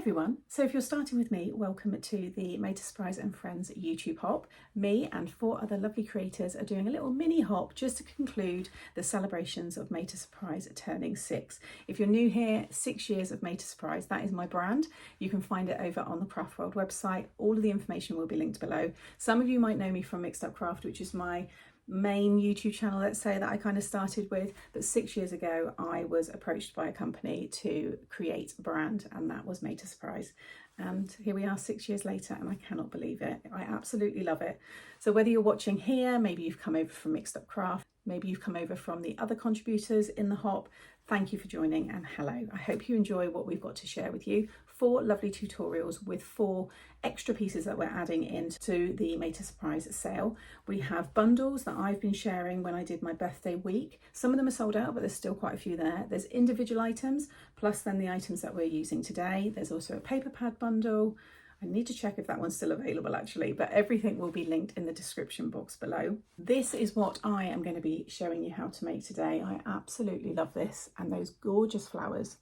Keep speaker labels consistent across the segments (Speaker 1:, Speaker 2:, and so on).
Speaker 1: everyone, so if you're starting with me, welcome to the Made to Surprise and Friends YouTube hop. Me and 4 other lovely creators are doing a little mini hop just to conclude the celebrations of Made to Surprise turning 6. If you're new here, 6 years of Made to Surprise, that is my brand. You can find it over on the Craft World website. All of the information will be linked below. Some of you might know me from Mixed Up Craft, which is my main YouTube channel, let's say, that I kind of started with, but 6 years ago I was approached by a company to create a brand, and that was Made to Surprise. And here we are 6 years later, and I cannot believe it. I absolutely love it. So whether you're watching here, maybe you've come over from Mixed Up Craft, maybe you've come over from the other contributors in the hop, thank you for joining and hello. I hope you enjoy what we've got to share with you. 4 lovely tutorials with 4 extra pieces that we're adding into the Made to Surprise sale. We have bundles that I've been sharing when I did my birthday week. Some of them are sold out, but there's still quite a few there. There's individual items, plus then the items that we're using today. There's also a paper pad bundle. I need to check if that one's still available actually, but everything will be linked in the description box below. This is what I am going to be showing you how to make today. I absolutely love this, and those gorgeous flowers.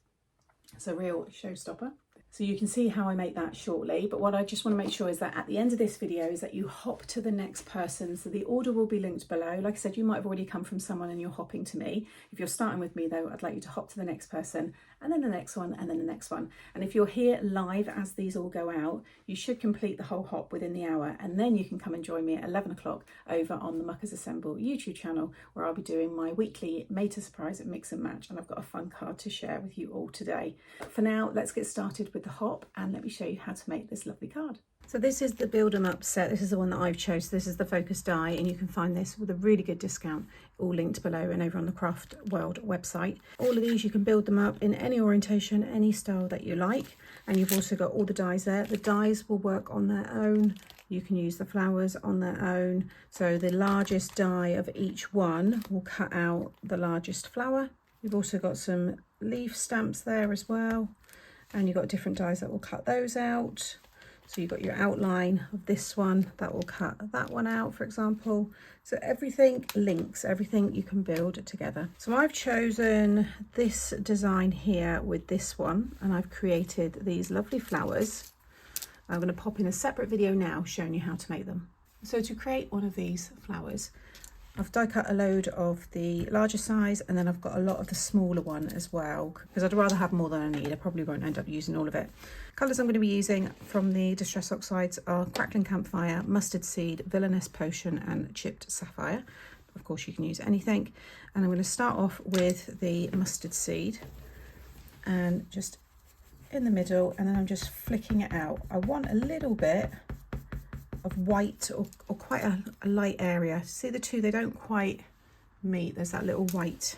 Speaker 1: It's a real showstopper. So you can see how I make that shortly, but what I just want to make sure is that at the end of this video is that you hop to the next person. So the order will be linked below. Like I said, you might have already come from someone and you're hopping to me. If you're starting with me though, I'd like you to hop to the next person, and then the next one, and then the next one. And if you're here live as these all go out, you should complete the whole hop within the hour, and then you can come and join me at 11 o'clock over on the Muckers Assemble YouTube channel, where I'll be doing my weekly Made to Surprise mix and match, and I've got a fun card to share with you all today. For now, let's get started with the hop, and let me show you how to make this lovely card. So this is the Build 'em Up set. This is the one that I've chose. This is the focus die, and you can find this with a really good discount, all linked below and over on the Craft World website. All of these, you can build them up in any orientation, any style that you like, and you've also got all the dies there. The dies will work on their own. You can use the flowers on their own. So the largest die of each one will cut out the largest flower. You've also got some leaf stamps there as well, and you've got different dies that will cut those out. So you've got your outline of this one that will cut that one out, for example. So everything links, everything you can build together. So I've chosen this design here with this one, and I've created these lovely flowers. I'm going to pop in a separate video now showing you how to make them. So to create one of these flowers, I've die cut a load of the larger size, and then I've got a lot of the smaller one as well, because I'd rather have more than I need. I probably won't end up using all of it. Colours I'm going to be using from the Distress Oxides are Crackling Campfire, Mustard Seed, Villainous Potion and Chipped Sapphire. Of course you can use anything. And I'm going to start off with the Mustard Seed, and just in the middle, and then I'm just flicking it out. I want a little bit of white, or quite a light area. See the two, they don't quite meet. There's that little white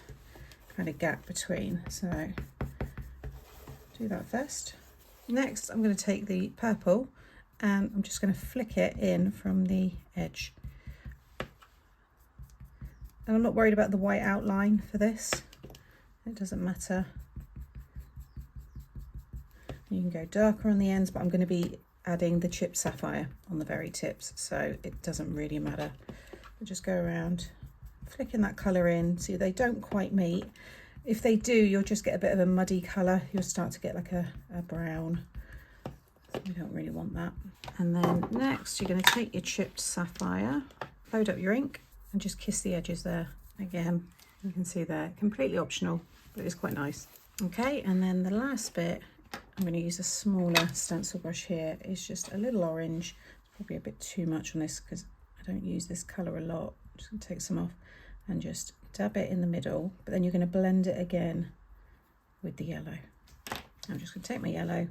Speaker 1: kind of gap between. So do that first. Next, I'm going to take the purple, and I'm just going to flick it in from the edge. And I'm not worried about the white outline for this. It doesn't matter. You can go darker on the ends, but I'm going to be adding the chipped sapphire on the very tips, so it doesn't really matter. I'll just go around flicking that colour in. See, they don't quite meet. If they do, you'll just get a bit of a muddy colour. You'll start to get like a brown. So we don't really want that. And then next, you're going to take your chipped sapphire, load up your ink, and just kiss the edges there. Again, you can see there, completely optional, but it's quite nice. Okay, and then the last bit, I'm going to use a smaller stencil brush here. It's just a little orange. It's probably a bit too much on this because I don't use this colour a lot. I'm just going to take some off and just dab it in the middle, but then you're going to blend it again with the yellow. I'm just going to take my yellow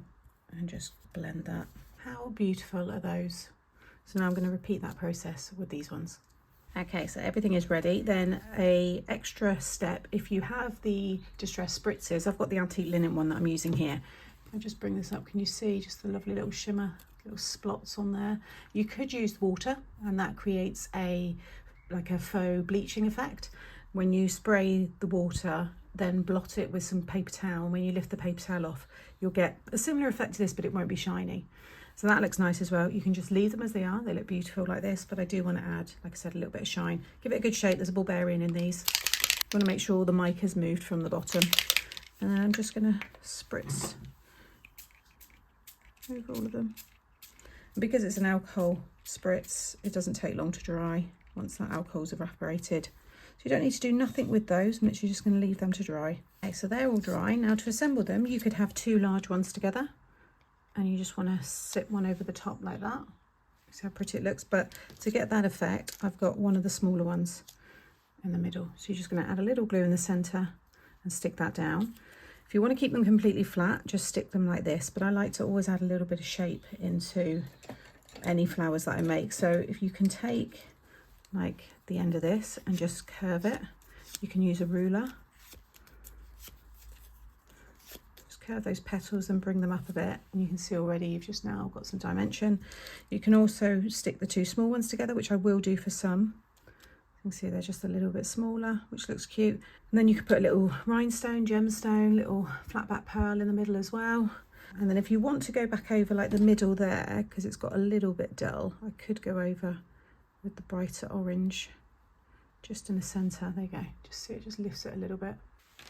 Speaker 1: and just blend that. How beautiful are those? So now I'm going to repeat that process with these ones. Okay, so everything is ready. Then a extra step, if you have the Distress Spritzers, I've got the antique linen one that I'm using here. I'll just bring this up. Can you see just the lovely little shimmer, little splots on there? You could use water, and that creates like a faux bleaching effect. When you spray the water, then blot it with some paper towel. When you lift the paper towel off, you'll get a similar effect to this, but it won't be shiny. So that looks nice as well. You can just leave them as they are. They look beautiful like this, but I do want to add, like I said, a little bit of shine. Give it a good shake. There's a ball bearing in these. You want to make sure the mic has moved from the bottom. And then I'm just going to spritz over all of them. And because it's an alcohol spritz, it doesn't take long to dry once that alcohol's evaporated. So you don't need to do nothing with those. I'm literally just going to leave them to dry. Okay, so they're all dry. Now to assemble them, you could have two large ones together, and you just want to sit one over the top like that. See how pretty it looks? But to get that effect, I've got one of the smaller ones in the middle. So you're just going to add a little glue in the center and stick that down. If you want to keep them completely flat, just stick them like this. But I like to always add a little bit of shape into any flowers that I make. So if you can take like the end of this and just curve it, you can use a ruler. Just curve those petals and bring them up a bit, and you can see already you've just now got some dimension. You can also stick the two small ones together, which I will do for some. You can see they're just a little bit smaller, which looks cute. And then you could put a little rhinestone, gemstone, little flat back pearl in the middle as well. And then if you want to go back over like the middle there, because it's got a little bit dull, I could go over with the brighter orange just in the centre. There you go. Just see it just lifts it a little bit.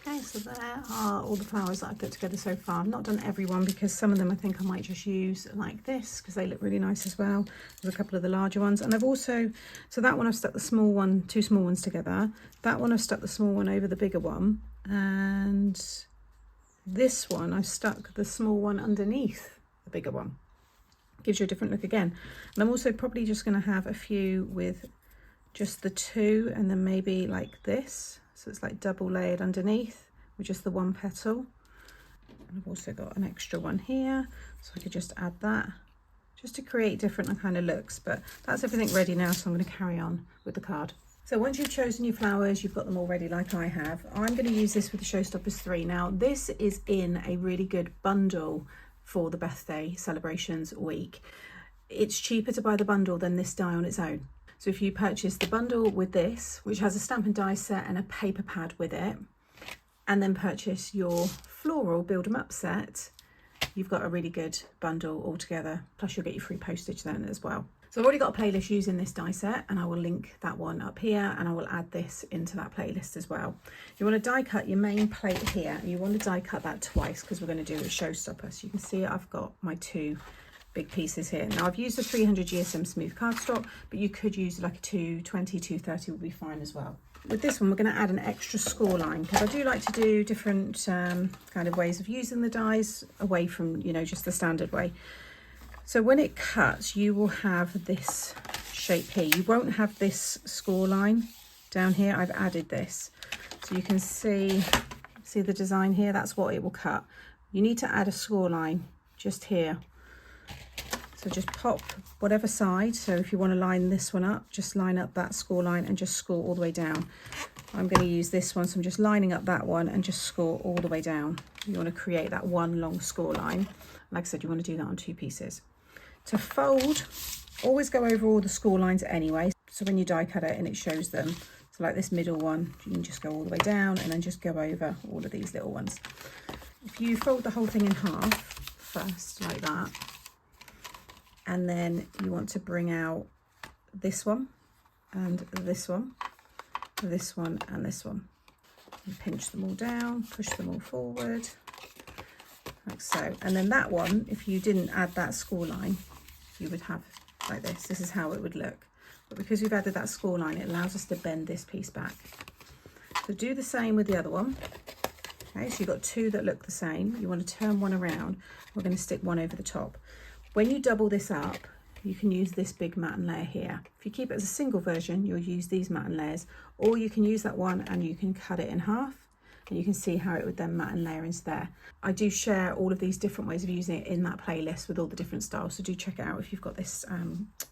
Speaker 1: Okay, so there are all the flowers that I've put together so far. I've not done every one because some of them I think I might just use like this because they look really nice as well. There's a couple of the larger ones, and I've also, so that one I've stuck the small one, two small ones together. That one I've stuck the small one over the bigger one, and this one I've stuck the small one underneath the bigger one. Gives you a different look again. And I'm also probably just going to have a few with just the two, and then maybe like this. So it's like double layered underneath with just the one petal. And I've also got an extra one here, so I could just add that just to create different kind of looks. But that's everything ready now, so I'm going to carry on with the card. So once you've chosen your flowers, you've got them all ready like I have. I'm going to use this with the Showstoppers 3. Now this is in a really good bundle for the birthday celebrations week. It's cheaper to buy the bundle than this die on its own. So if you purchase the bundle with this, which has a stamp and die set and a paper pad with it, and then purchase your Floral Build 'em Up set, you've got a really good bundle altogether. Plus you'll get your free postage then as well. So I've already got a playlist using this die set, and I will link that one up here, and I will add this into that playlist as well. You want to die cut your main plate here, and you want to die cut that twice because we're going to do a Showstopper. So you can see I've got my two big pieces here. Now I've used a 300 GSM smooth cardstock, but you could use like a 220, 230 would be fine as well. With this one, we're going to add an extra score line because I do like to do different kind of ways of using the dies away from, you know, just the standard way. So when it cuts, you will have this shape here. You won't have this score line down here. I've added this. So you can see the design here. That's what it will cut. You need to add a score line just here. So just pop whatever side. So if you want to line this one up, just line up that score line and just score all the way down. I'm going to use this one, so I'm just lining up that one and just score all the way down. You want to create that one long score line. Like I said, you want to do that on two pieces. To fold, always go over all the score lines anyway. So when you die cut it and it shows them. So like this middle one, you can just go all the way down and then just go over all of these little ones. If you fold the whole thing in half first, like that, and then you want to bring out this one and this one, this one and this one. And pinch them all down, push them all forward, like so. And then that one, if you didn't add that score line, you would have like this. This is how it would look. But because we've added that score line, it allows us to bend this piece back. So do the same with the other one. Okay, so you've got two that look the same. You want to turn one around. We're going to stick one over the top. When you double this up, you can use this big matten layer here. If you keep it as a single version, you'll use these matten layers, or you can use that one and you can cut it in half, and you can see how it would then matten layer into there. I do share all of these different ways of using it in that playlist with all the different styles, so do check it out if you've got this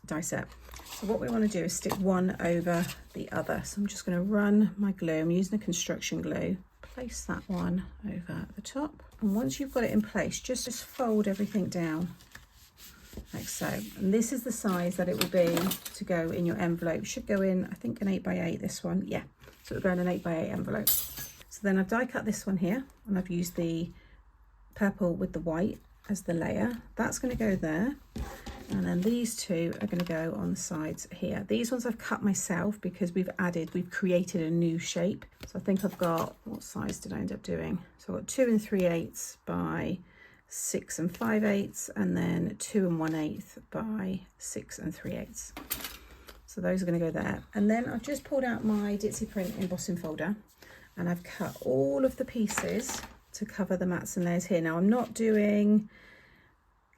Speaker 1: die set. So what we want to do is stick one over the other. So I'm just going to run my glue. I'm using a construction glue. Place that one over the top, and once you've got it in place, just fold everything down like so. And this is the size that it will be to go in your envelope. Should go in, I think, an 8x8, this one. Yeah, so it'll go in an 8x8 envelope. So then I've die cut this one here, and I've used the purple with the white as the layer. That's going to go there, and then these two are going to go on the sides here. These ones I've cut myself because we've created a new shape. So I think I've got, what size did I end up doing? So I've got 2 3/8 by 6 5/8, and then 2 1/8 by 6 3/8. So those are going to go there. And then I've just pulled out my Ditzy Print embossing folder, and I've cut all of the pieces to cover the mats and layers here. Now I'm not doing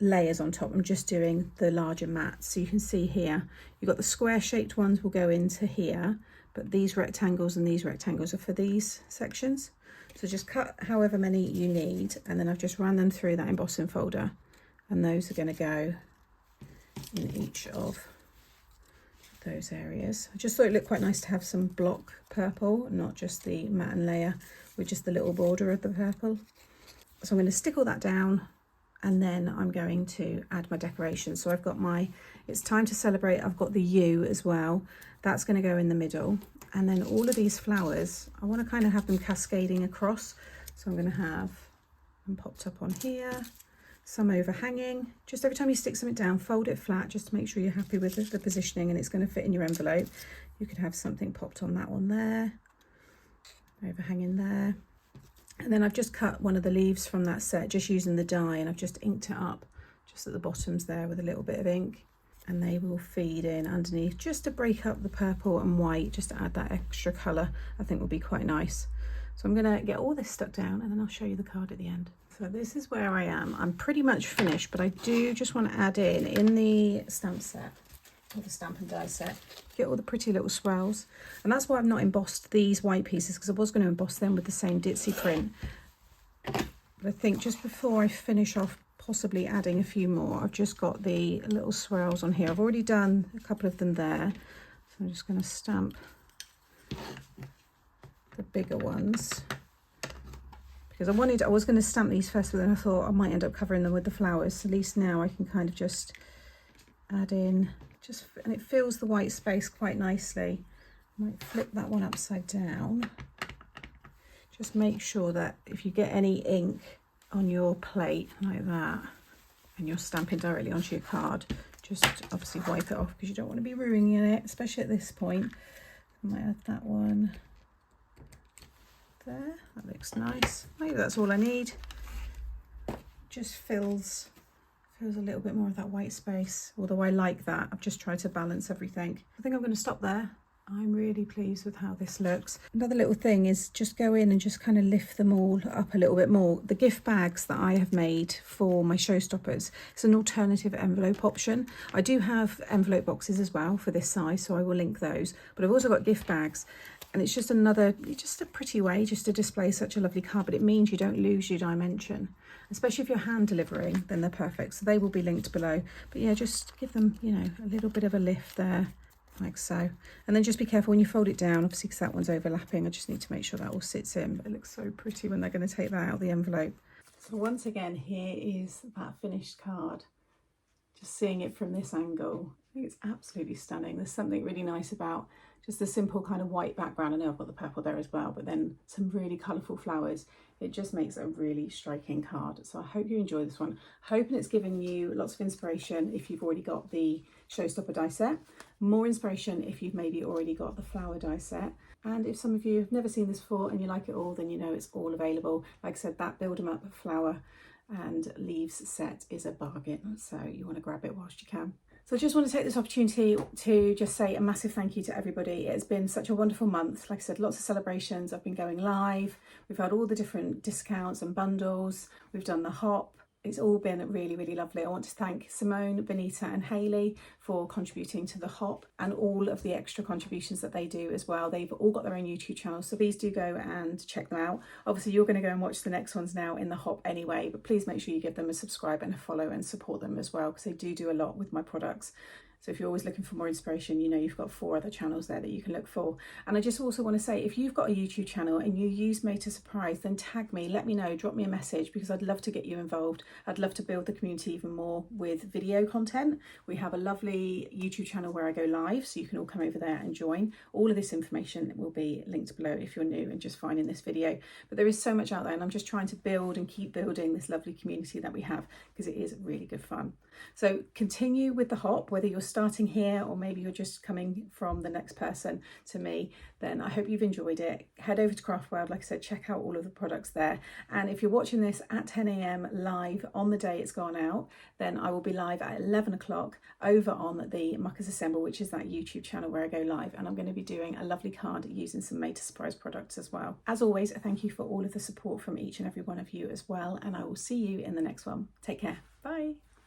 Speaker 1: layers on top, I'm just doing the larger mats. So you can see here, you've got the square shaped ones will go into here, but these rectangles and these rectangles are for these sections. So just cut however many you need, and then I've just ran them through that embossing folder, and those are going to go in each of those areas. I just thought it looked quite nice to have some block purple, not just the matte and layer with just the little border of the purple. So I'm going to stick all that down, and then I'm going to add my decorations. So I've got my It's Time to Celebrate, I've got the U as well, that's going to go in the middle. And then all of these flowers, I want to kind of have them cascading across. So I'm going to have them popped up on here, some overhanging. Just every time you stick something down, fold it flat just to make sure you're happy with the positioning and it's going to fit in your envelope. You could have something popped on that one there, overhanging there. And then I've just cut one of the leaves from that set just using the die, and I've just inked it up just at the bottoms there with a little bit of ink, and they will feed in underneath just to break up the purple and white, just to add that extra colour. I think will be quite nice. So I'm going to get all this stuck down, and then I'll show you the card at the end. So this is where I am. I'm pretty much finished, but I do just want to add in the stamp set, or the stamp and die set, get all the pretty little swirls. And that's why I've not embossed these white pieces, because I was going to emboss them with the same Ditzy print. But I think just before I finish off possibly adding a few more, I've just got the little swirls on here. I've already done a couple of them there, so I'm just going to stamp the bigger ones, because I was going to stamp these first, but then I thought I might end up covering them with the flowers. So at least now I can kind of just add in, and it fills the white space quite nicely. I might flip that one upside down. Just make sure that if you get any ink on your plate like that and you're stamping directly onto your card, just obviously wipe it off, because you don't want to be ruining it, especially at this point. I might add that one there. That looks nice. Maybe that's all I need. Just fills a little bit more of that white space, although I like that. I've just tried to balance everything. I think I'm going to stop there. I'm really pleased with how this looks. Another little thing is just go in and just kind of lift them all up a little bit more. The gift bags that I have made for my Showstoppers, it's an alternative envelope option. I do have envelope boxes as well for this size, so I will link those, but I've also got gift bags, and it's just a pretty way just to display such a lovely card, but it means you don't lose your dimension. Especially if you're hand delivering, then they're perfect. So they will be linked below. But yeah, just give them, you know, a little bit of a lift there, like so. And then just be careful when you fold it down, obviously, because that one's overlapping. I just need to make sure that all sits in. But it looks so pretty when they're going to take that out of the envelope. So once again, here is that finished card. Just seeing it from this angle, I think it's absolutely stunning. There's something really nice about just the simple kind of white background. I know I've got the purple there as well, but then some really colourful flowers. It just makes a really striking card. So I hope you enjoy this one. Hoping it's given you lots of inspiration if you've already got the Showstopper die set. More inspiration if you've maybe already got the flower die set. And if some of you have never seen this before and you like it all, then you know it's all available. Like I said, that Build 'em Up flower and leaves set is a bargain. So you want to grab it whilst you can. So I just want to take this opportunity to just say a massive thank you to everybody. It's been such a wonderful month. Like I said, lots of celebrations. I've been going live. We've had all the different discounts and bundles. We've done the hop. It's all been really, really lovely. I want to thank Simone, Benita and Hayley for contributing to the hop and all of the extra contributions that they do as well. They've all got their own YouTube channels, so please do go and check them out. Obviously, you're going to go and watch the next ones now in the hop anyway, but please make sure you give them a subscribe and a follow and support them as well, because they do a lot with my products. So if you're always looking for more inspiration, you know you've got 4 other channels there that you can look for. And I just also want to say, if you've got a YouTube channel and you use Made to Surprise, then tag me, let me know, drop me a message, because I'd love to get you involved. I'd love to build the community even more with video content. We have a lovely YouTube channel where I go live, so you can all come over there and join. All of this information will be linked below if you're new and just finding this video. But there is so much out there, and I'm just trying to build and keep building this lovely community that we have, because it is really good fun. So continue with the hop, whether you're starting here, or maybe you're just coming from the next person to me, then I hope you've enjoyed it. Head over to Craft World, like I said, check out all of the products there. And if you're watching this at 10 a.m. live on the day it's gone out, then I will be live at 11 o'clock over on the Muckers Assemble, which is that YouTube channel where I go live, and I'm going to be doing a lovely card using some Made to Surprise products as well. As always, thank you for all of the support from each and every one of you as well, and I will see you in the next one. Take care. Bye.